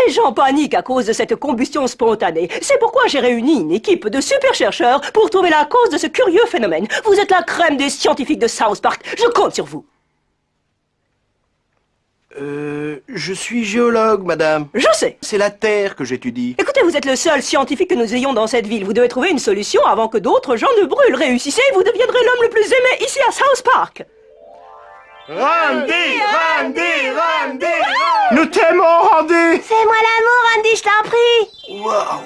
Les gens paniquent à cause de cette combustion spontanée. C'est pourquoi j'ai réuni une équipe de super chercheurs pour trouver la cause de ce curieux phénomène. Vous êtes la crème des scientifiques de South Park. Je compte sur vous. Je suis géologue, madame. Je sais. C'est la Terre que j'étudie. Écoutez, vous êtes le seul scientifique que nous ayons dans cette ville. Vous devez trouver une solution avant que d'autres gens ne brûlent. Réussissez, vous deviendrez l'homme le plus aimé ici à South Park. Randy, Randy, Randy, Randy. Nous t'aimons, Randy. Fais-moi l'amour, Randy, je t'en prie. Waouh.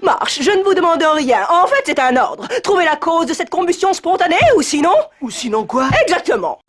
Marche, je ne vous demande rien. En fait, c'est un ordre. Trouvez la cause de cette combustion spontanée, ou sinon... Ou sinon quoi? Exactement.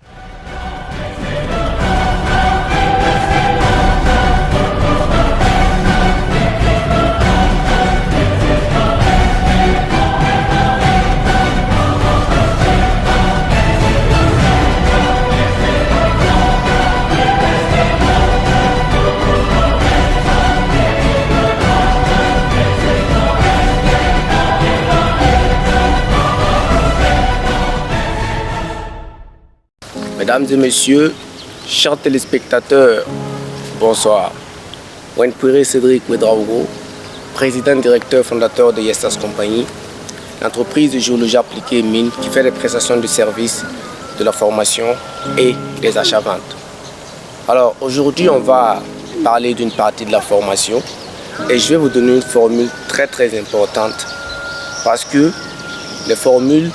Mesdames et messieurs, chers téléspectateurs, bonsoir. Wenpouire Cédric Ouedraogo, président directeur fondateur de Yestas Compagnie, l'entreprise de géologie appliquée mine qui fait des prestations de services, de la formation et des achats-ventes. Alors aujourd'hui, on va parler d'une partie de la formation et je vais vous donner une formule très importante parce que les formules,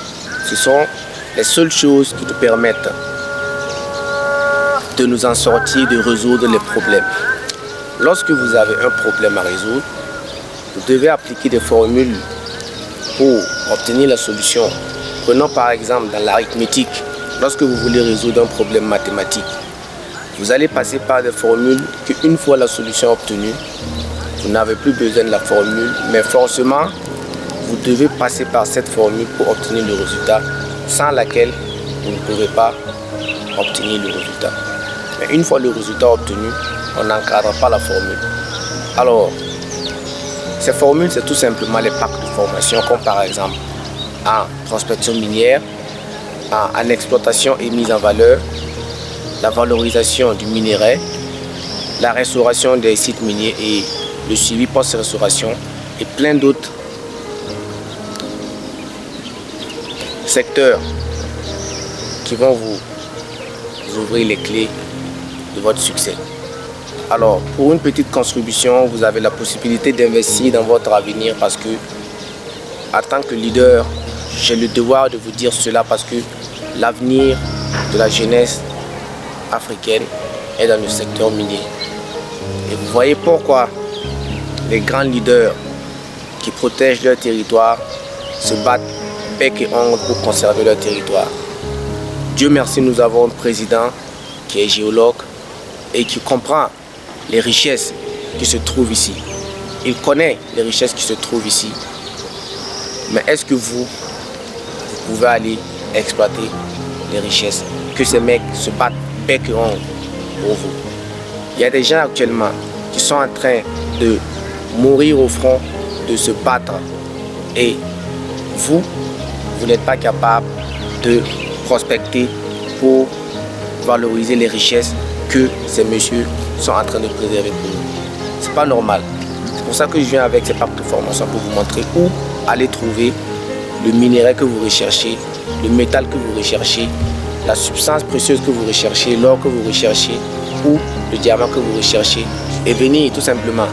ce sont les seules choses qui te permettent de nous en sortir, de résoudre les problèmes. Lorsque vous avez un problème à résoudre, vous devez appliquer des formules pour obtenir la solution. Prenons par exemple dans l'arithmétique, lorsque vous voulez résoudre un problème mathématique, vous allez passer par des formules qu'une fois la solution obtenue, vous n'avez plus besoin de la formule, mais forcément, vous devez passer par cette formule pour obtenir le résultat, sans laquelle vous ne pouvez pas obtenir le résultat. Mais une fois le résultat obtenu, on n'encadre pas la formule. Alors, ces formules, c'est tout simplement les packs de formation, comme par exemple en prospection minière, en exploitation et mise en valeur, la valorisation du minerai, la restauration des sites miniers et le suivi post-restauration et plein d'autres secteurs qui vont vous ouvrir les clés de votre succès. Alors, pour une petite contribution, vous avez la possibilité d'investir dans votre avenir parce que, en tant que leader, j'ai le devoir de vous dire cela parce que l'avenir de la jeunesse africaine est dans le secteur minier. Et vous voyez pourquoi les grands leaders qui protègent leur territoire se battent bec et ongle pour conserver leur territoire. Dieu merci, nous avons un président qui est géologue et qui comprend les richesses qui se trouvent ici. Il connaît les richesses qui se trouvent ici. Mais est-ce que vous pouvez aller exploiter les richesses que ces mecs se battent bec et ongle pour vous? Il y a des gens actuellement qui sont en train de mourir au front, de se battre. Et vous n'êtes pas capable de prospecter pour valoriser les richesses que ces messieurs sont en train de préserver pour nous. C'est pas normal. C'est pour ça que je viens avec ces packs de formation pour vous montrer où aller trouver le minerai que vous recherchez, le métal que vous recherchez, la substance précieuse que vous recherchez, l'or que vous recherchez ou le diamant que vous recherchez et venir tout simplement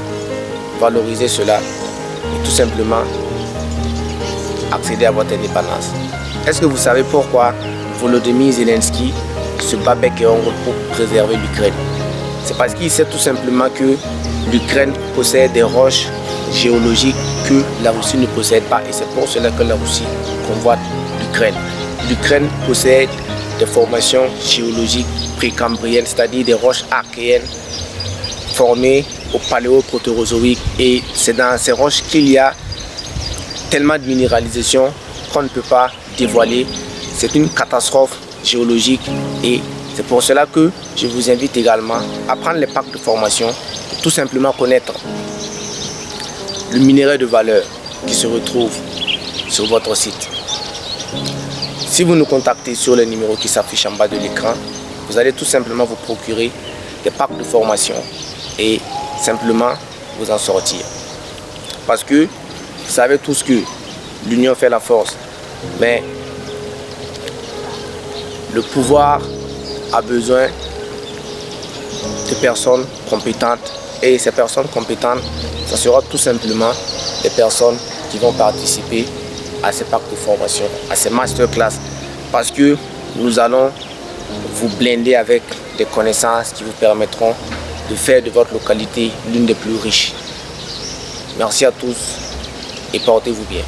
valoriser cela et tout simplement accéder à votre indépendance. Est-ce que vous savez pourquoi Volodymyr Zelensky se bat bec et ongle pour préserver l'Ukraine? C'est parce qu'il sait tout simplement que l'Ukraine possède des roches géologiques que la Russie ne possède pas et c'est pour cela que la Russie convoite l'Ukraine. L'Ukraine possède des formations géologiques précambriennes, c'est-à-dire des roches archéennes formées au paléoprotérozoïque et c'est dans ces roches qu'il y a tellement de minéralisation qu'on ne peut pas dévoiler. C'est une catastrophe géologique et c'est pour cela que je vous invite également à prendre les packs de formation pour tout simplement connaître le minerai de valeur qui se retrouve sur votre site. Si vous nous contactez sur le numéro qui s'affiche en bas de l'écran, vous allez tout simplement vous procurer des packs de formation et simplement vous en sortir. Parce que vous savez tous que l'union fait la force, mais le pouvoir a besoin de personnes compétentes, et ces personnes compétentes, ce sera tout simplement les personnes qui vont participer à ces packs de formation, à ces masterclass, parce que nous allons vous blinder avec des connaissances qui vous permettront de faire de votre localité l'une des plus riches. Merci à tous et portez-vous bien.